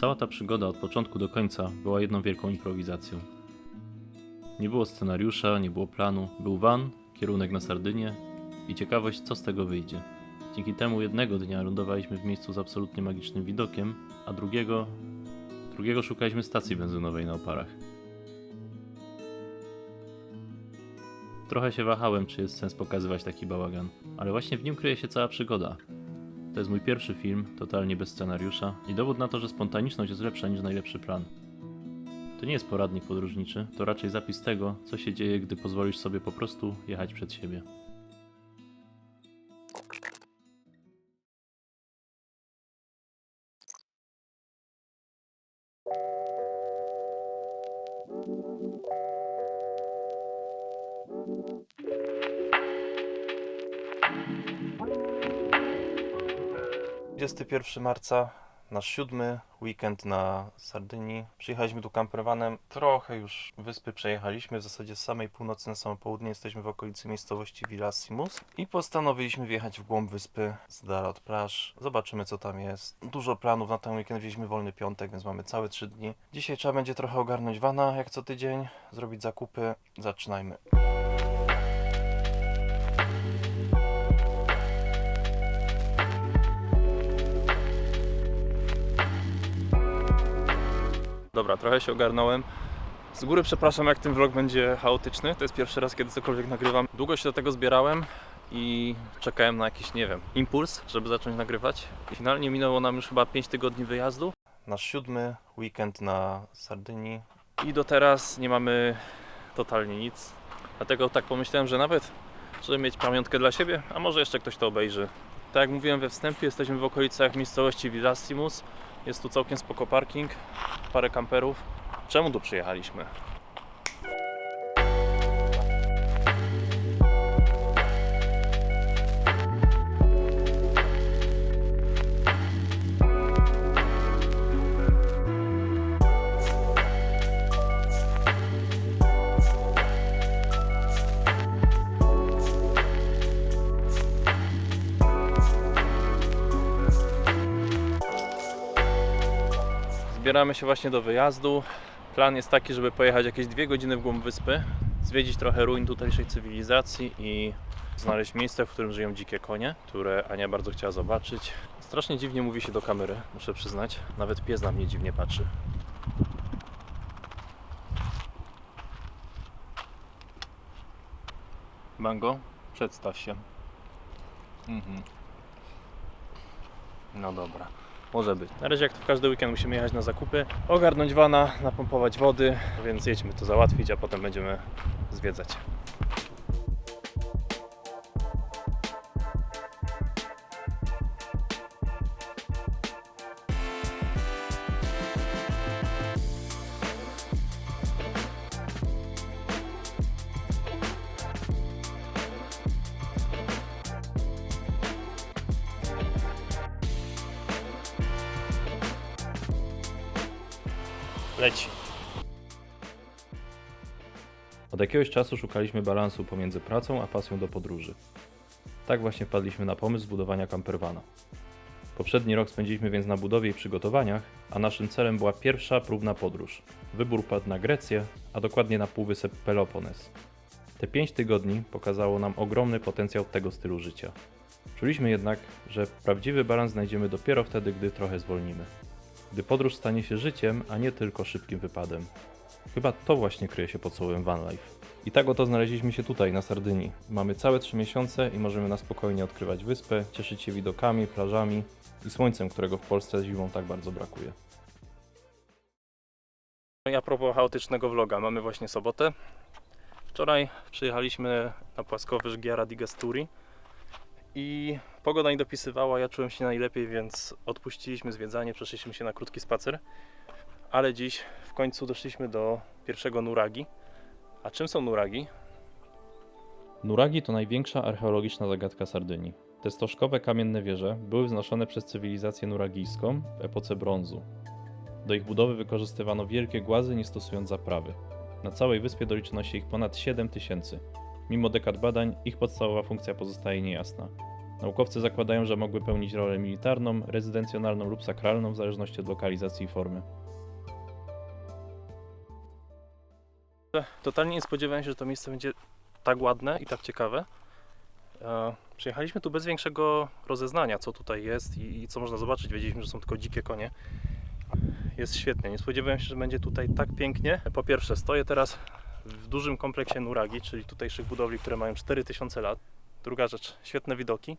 Cała ta przygoda od początku do końca była jedną wielką improwizacją. Nie było scenariusza, nie było planu, był van, kierunek na Sardynię i ciekawość, co z tego wyjdzie. Dzięki temu jednego dnia lądowaliśmy w miejscu z absolutnie magicznym widokiem, a drugiego szukaliśmy stacji benzynowej na oparach. Trochę się wahałem, czy jest sens pokazywać taki bałagan, ale właśnie w nim kryje się cała przygoda. To jest mój pierwszy film, totalnie bez scenariusza i dowód na to, że spontaniczność jest lepsza niż najlepszy plan. To nie jest poradnik podróżniczy, to raczej zapis tego, co się dzieje, gdy pozwolisz sobie po prostu jechać przed siebie. Marca, nasz 7. weekend na Sardynii. Przyjechaliśmy tu campervanem, trochę już wyspy przejechaliśmy, w zasadzie z samej północy na samo południe jesteśmy w okolicy miejscowości Villassimus i postanowiliśmy wjechać w głąb wyspy, z dala od plaż. Zobaczymy, co tam jest. Dużo planów na ten weekend, wzięliśmy wolny piątek, więc mamy całe 3 dni. Dzisiaj trzeba będzie trochę ogarnąć vana, jak co tydzień, zrobić zakupy. Zaczynajmy. Dobra, trochę się ogarnąłem. Z góry przepraszam, jak ten vlog będzie chaotyczny. To jest pierwszy raz, kiedy cokolwiek nagrywam. Długo się do tego zbierałem i czekałem na jakiś, nie wiem, impuls, żeby zacząć nagrywać. Finalnie minęło nam już chyba 5 tygodni wyjazdu. Nasz 7. weekend na Sardynii. I do teraz nie mamy totalnie nic. Dlatego tak pomyślałem, że nawet, żeby mieć pamiątkę dla siebie, a może jeszcze ktoś to obejrzy. Tak jak mówiłem we wstępie, jesteśmy w okolicach miejscowości Villassimus. Jest tu całkiem spoko parking, parę kamperów. Czemu tu przyjechaliśmy? Zbieramy się właśnie do wyjazdu. Plan jest taki, żeby pojechać jakieś 2 godziny w głąb wyspy, zwiedzić trochę ruin tutejszej cywilizacji i znaleźć miejsce, w którym żyją dzikie konie, które Ania bardzo chciała zobaczyć. Strasznie dziwnie mówi się do kamery, muszę przyznać. Nawet pies na mnie dziwnie patrzy. Mango, przedstaw się. No dobra. Może być. Na razie jak to w każdy weekend musimy jechać na zakupy, ogarnąć vana, napompować wody, więc jedźmy to załatwić, a potem będziemy zwiedzać. Leci. Od jakiegoś czasu szukaliśmy balansu pomiędzy pracą a pasją do podróży. Tak właśnie wpadliśmy na pomysł zbudowania campervana. Poprzedni rok spędziliśmy więc na budowie i przygotowaniach, a naszym celem była pierwsza próbna podróż. Wybór padł na Grecję, a dokładnie na półwysep Pelopones. Te 5 tygodni pokazało nam ogromny potencjał tego stylu życia. Czuliśmy jednak, że prawdziwy balans znajdziemy dopiero wtedy, gdy trochę zwolnimy. Gdy podróż stanie się życiem, a nie tylko szybkim wypadem. Chyba to właśnie kryje się pod słowem van life. I tak oto znaleźliśmy się tutaj, na Sardynii. Mamy całe 3 miesiące i możemy na spokojnie odkrywać wyspę, cieszyć się widokami, plażami i słońcem, którego w Polsce zimą tak bardzo brakuje. I a propos chaotycznego vloga, mamy właśnie sobotę. Wczoraj przyjechaliśmy na płaskowyż Ghiera di Gasturi i pogoda nie dopisywała, ja czułem się najlepiej, więc odpuściliśmy zwiedzanie, przeszliśmy się na krótki spacer. Ale dziś w końcu doszliśmy do pierwszego nuragi. A czym są nuragi? Nuragi to największa archeologiczna zagadka Sardynii. Te stożkowe kamienne wieże były wznoszone przez cywilizację nuragijską w epoce brązu. Do ich budowy wykorzystywano wielkie głazy, nie stosując zaprawy. Na całej wyspie doliczono się ich ponad 7 000. Mimo dekad badań, ich podstawowa funkcja pozostaje niejasna. Naukowcy zakładają, że mogły pełnić rolę militarną, rezydencjonalną lub sakralną w zależności od lokalizacji i formy. Totalnie nie spodziewałem się, że to miejsce będzie tak ładne i tak ciekawe. Przyjechaliśmy tu bez większego rozeznania, co tutaj jest i co można zobaczyć. Wiedzieliśmy, że są tylko dzikie konie. Jest świetnie. Nie spodziewałem się, że będzie tutaj tak pięknie. Po pierwsze, stoję teraz w dużym kompleksie Nuragi, czyli tutejszych budowli, które mają 4000 lat. Druga rzecz, świetne widoki.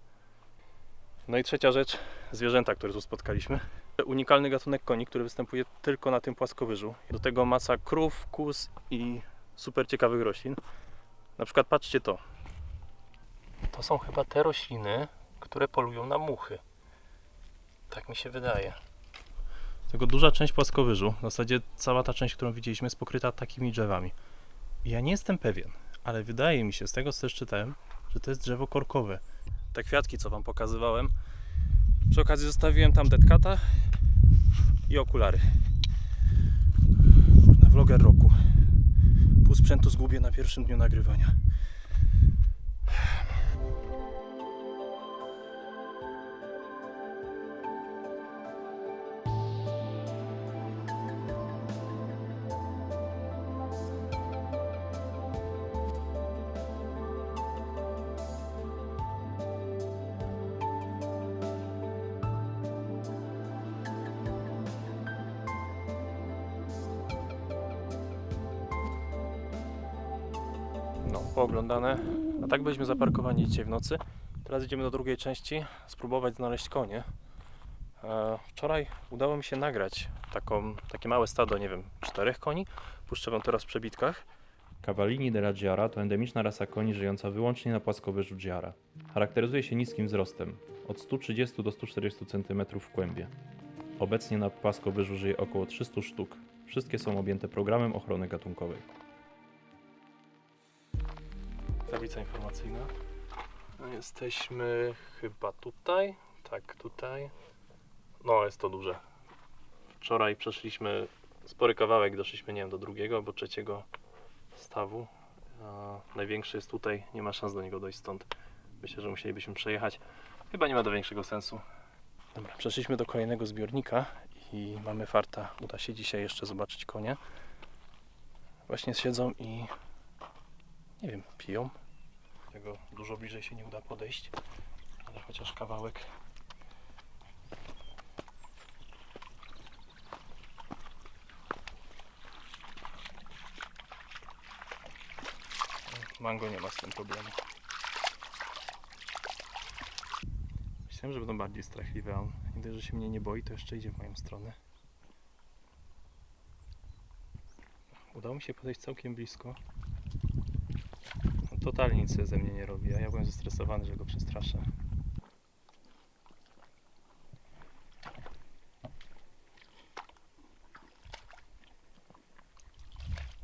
No i trzecia rzecz, zwierzęta, które tu spotkaliśmy. Unikalny gatunek koni, który występuje tylko na tym płaskowyżu. Do tego masa krów, kóz i super ciekawych roślin. Na przykład patrzcie to. To są chyba te rośliny, które polują na muchy. Tak mi się wydaje. Tego duża część płaskowyżu, w zasadzie cała ta część, którą widzieliśmy, jest pokryta takimi drzewami. I ja nie jestem pewien, ale wydaje mi się, z tego co też czytałem, że to jest drzewo korkowe. Te kwiatki, co wam pokazywałem. Przy okazji zostawiłem tam deadcata i okulary. Na vlogger roku. Pół sprzętu zgubię na pierwszym dniu nagrywania. No, pooglądane. A tak byliśmy zaparkowani dzisiaj w nocy. Teraz idziemy do drugiej części, spróbować znaleźć konie. Wczoraj udało mi się nagrać takie małe stado, nie wiem, 4 koni. Puszczę wam teraz w przebitkach. Cavallini della Giara to endemiczna rasa koni żyjąca wyłącznie na płaskowyżu Giara. Charakteryzuje się niskim wzrostem, od 130 do 140 cm w kłębie. Obecnie na płaskowyżu żyje około 300 sztuk. Wszystkie są objęte programem ochrony gatunkowej. Tablica informacyjna. No, jesteśmy chyba tutaj. Tak, tutaj. No, jest to duże. Wczoraj przeszliśmy spory kawałek, doszliśmy, nie wiem, do drugiego albo trzeciego stawu. Największy jest tutaj, nie ma szans do niego dojść stąd. Myślę, że musielibyśmy przejechać. Chyba nie ma to większego sensu. Dobra, przeszliśmy do kolejnego zbiornika i mamy farta. Uda się dzisiaj jeszcze zobaczyć konie. Właśnie siedzą i nie wiem, piją. Tego dużo bliżej się nie uda podejść, ale chociaż kawałek. Mango nie ma z tym problemu. Myślałem, że będą bardziej strachliwe, a on nie dość, że się mnie nie boi, to jeszcze idzie w moją stronę. Udało mi się podejść całkiem blisko. On totalnie nic ze mnie nie robi, a ja byłem zestresowany, że go przestraszę.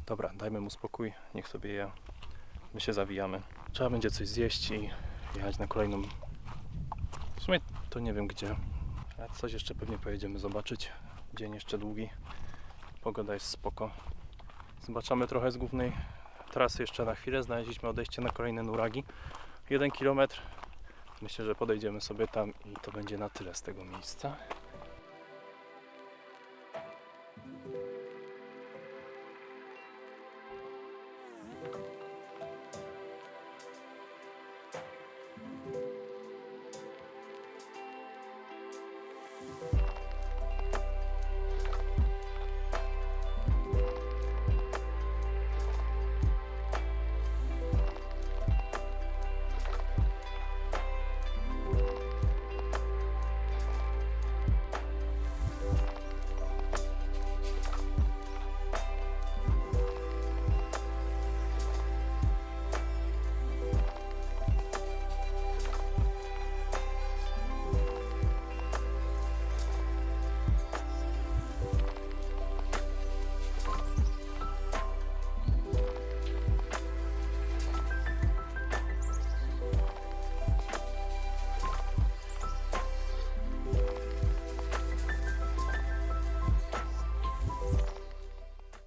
Dobra, dajmy mu spokój, niech sobie je. My się zawijamy. Trzeba będzie coś zjeść i jechać na kolejną. W sumie to nie wiem gdzie. A coś jeszcze pewnie pojedziemy zobaczyć. Dzień jeszcze długi. Pogoda jest spoko. Zobaczymy trochę z głównej trasy jeszcze na chwilę. Znaleźliśmy odejście na kolejne Nuragi. 1 km. Myślę, że podejdziemy sobie tam i to będzie na tyle z tego miejsca.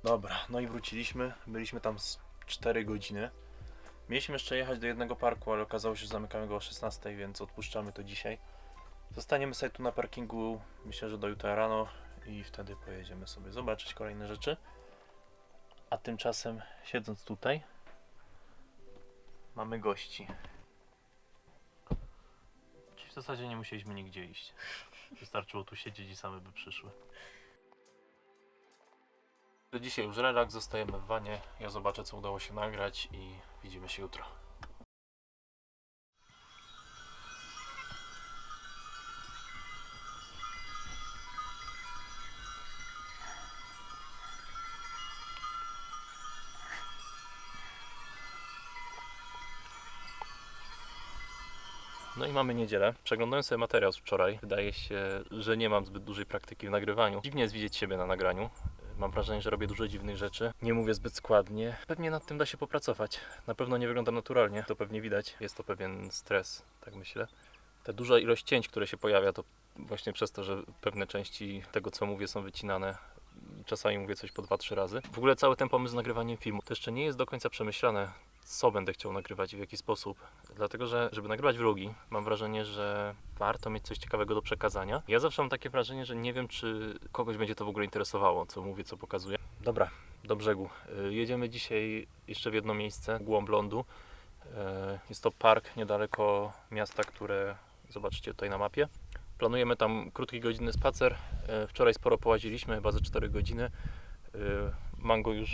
Dobra, no i wróciliśmy. Byliśmy tam z 4 godziny. Mieliśmy jeszcze jechać do jednego parku, ale okazało się, że zamykamy go o 16, więc odpuszczamy to dzisiaj. Zostaniemy sobie tu na parkingu, myślę, że do jutra rano i wtedy pojedziemy sobie zobaczyć kolejne rzeczy. A tymczasem, siedząc tutaj, mamy gości. Czyli w zasadzie nie musieliśmy nigdzie iść. Wystarczyło tu siedzieć i same by przyszły. Do dzisiaj już relaks, zostajemy w wanie. Ja zobaczę, co udało się nagrać i widzimy się jutro. No i mamy niedzielę. Przeglądając sobie materiał z wczoraj, wydaje się, że nie mam zbyt dużej praktyki w nagrywaniu. Dziwnie jest widzieć siebie na nagraniu. Mam wrażenie, że robię dużo dziwnych rzeczy. Nie mówię zbyt składnie. Pewnie nad tym da się popracować. Na pewno nie wyglądam naturalnie. To pewnie widać. Jest to pewien stres, tak myślę. Ta duża ilość cięć, które się pojawia, to właśnie przez to, że pewne części tego, co mówię, są wycinane. Czasami mówię coś po 2-3 razy. W ogóle cały ten pomysł z nagrywaniem filmu to jeszcze nie jest do końca przemyślane, co będę chciał nagrywać i w jaki sposób. Dlatego, że żeby nagrywać vlogi, mam wrażenie, że warto mieć coś ciekawego do przekazania. Ja zawsze mam takie wrażenie, że nie wiem, czy kogoś będzie to w ogóle interesowało, co mówię, co pokazuję. Dobra, do brzegu. Jedziemy dzisiaj jeszcze w jedno miejsce, w głąb lądu. Jest to park niedaleko miasta, które zobaczycie tutaj na mapie. Planujemy tam krótki, godzinny spacer. Wczoraj sporo połaziliśmy, chyba ze 4 godziny. Mango już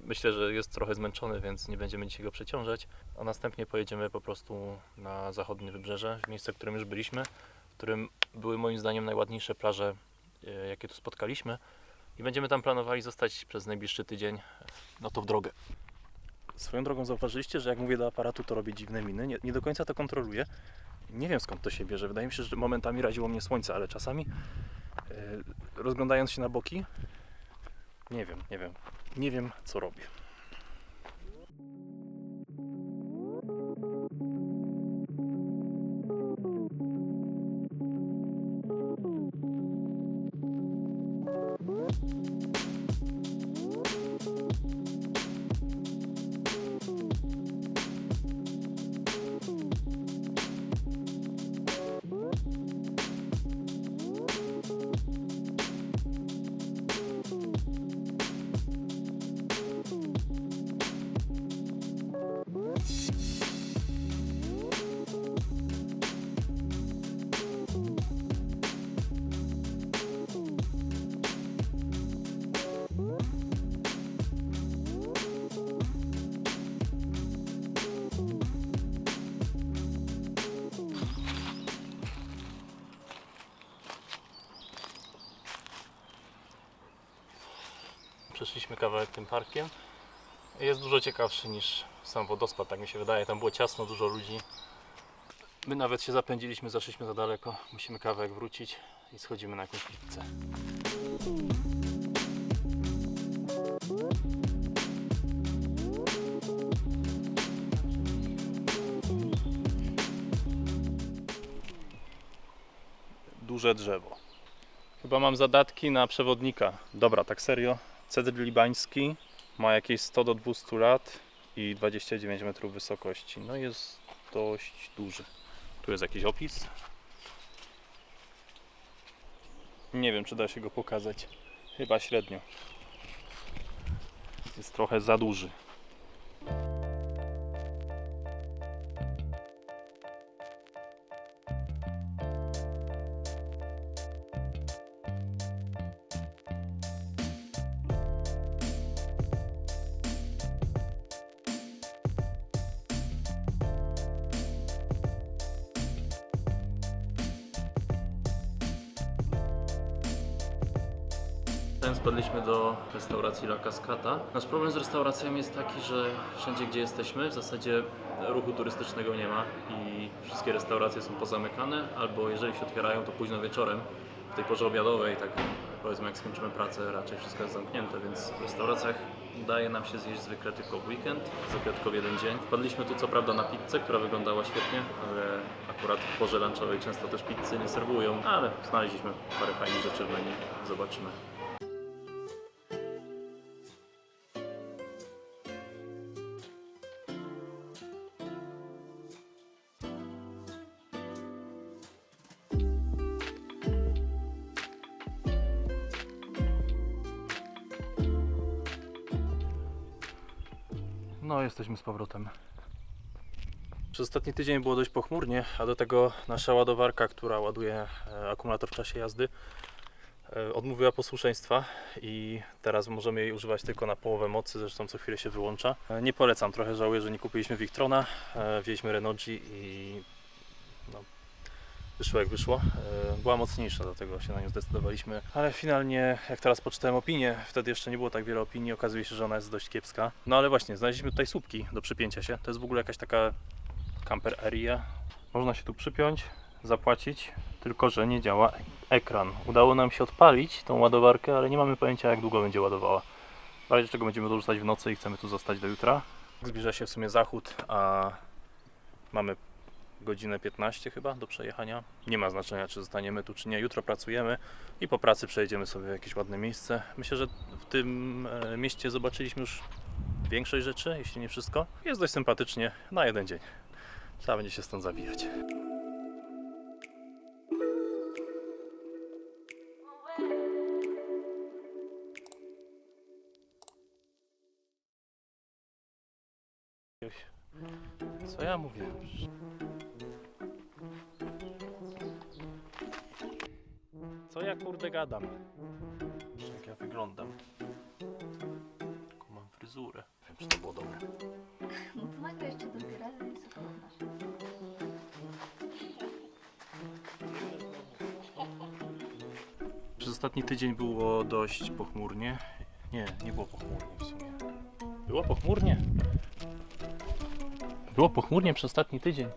myślę, że jest trochę zmęczony, więc nie będziemy dzisiaj go przeciążać. A następnie pojedziemy po prostu na zachodnie wybrzeże, w miejsce, w którym już byliśmy, w którym były moim zdaniem najładniejsze plaże, jakie tu spotkaliśmy. I będziemy tam planowali zostać przez najbliższy tydzień. No to w drogę. Swoją drogą zauważyliście, że jak mówię do aparatu, to robię dziwne miny. Nie do końca to kontroluję. Nie wiem, skąd to się bierze. Wydaje mi się, że momentami raziło mnie słońce, ale czasami rozglądając się na boki, nie wiem, co robię. Przeszliśmy kawałek tym parkiem. Jest dużo ciekawszy niż sam wodospad, tak mi się wydaje. Tam było ciasno, dużo ludzi. My nawet się zapędziliśmy, zaszliśmy za daleko. Musimy kawałek wrócić i schodzimy na jakąś pizzę. Duże drzewo. Chyba mam zadatki na przewodnika. Dobra, tak serio. Cedr libański ma jakieś 100 do 200 lat i 29 metrów wysokości. No jest dość duży. Tu jest jakiś opis. Nie wiem, czy da się go pokazać. Chyba średnio. Jest trochę za duży. Spadliśmy do restauracji La Cascata. Nasz problem z restauracją jest taki, że wszędzie gdzie jesteśmy w zasadzie ruchu turystycznego nie ma i wszystkie restauracje są pozamykane, albo jeżeli się otwierają, to późno wieczorem, w tej porze obiadowej, tak powiedzmy jak skończymy pracę, raczej wszystko jest zamknięte, więc w restauracjach udaje nam się zjeść zwykle tylko w weekend, zwykle tylko w jeden dzień. Wpadliśmy tu co prawda na pizzę, która wyglądała świetnie, ale akurat w porze lunchowej często też pizzy nie serwują, ale znaleźliśmy parę fajnych rzeczy w menu, zobaczymy. No, jesteśmy z powrotem. Przez ostatni tydzień było dość pochmurnie, a do tego nasza ładowarka, która ładuje akumulator w czasie jazdy, odmówiła posłuszeństwa i teraz możemy jej używać tylko na połowę mocy, zresztą co chwilę się wyłącza. Nie polecam, trochę żałuję, że nie kupiliśmy Victrona, wzięliśmy Renogy i no, wyszło jak wyszło. Była mocniejsza, dlatego się na nią zdecydowaliśmy, ale finalnie jak teraz poczytałem opinię, wtedy jeszcze nie było tak wiele opinii, okazuje się, że ona jest dość kiepska. No ale właśnie, znaleźliśmy tutaj słupki do przypięcia się, to jest w ogóle jakaś taka camper area. Można się tu przypiąć, zapłacić, tylko że nie działa ekran. Udało nam się odpalić tą ładowarkę, ale nie mamy pojęcia jak długo będzie ładowała. W razie czego będziemy dorzucać w nocy i chcemy tu zostać do jutra. Zbliża się w sumie zachód, a mamy godzinę 15 chyba do przejechania. Nie ma znaczenia czy zostaniemy tu czy nie. Jutro pracujemy i po pracy przejedziemy sobie w jakieś ładne miejsce. Myślę, że w tym mieście zobaczyliśmy już większość rzeczy, jeśli nie wszystko. Jest dość sympatycznie na jeden dzień. Trzeba będzie się stąd zawijać. Co ja mówię? Co ja kurde gadam? Jak ja wyglądam? Jaką mam fryzurę? Nie wiem, czy to było dobre. No to nagle jeszcze dopiero, ale jest oglądasz. Przez ostatni tydzień było dość pochmurnie. Nie było pochmurnie w sumie. Było pochmurnie. Było pochmurnie przez ostatni tydzień.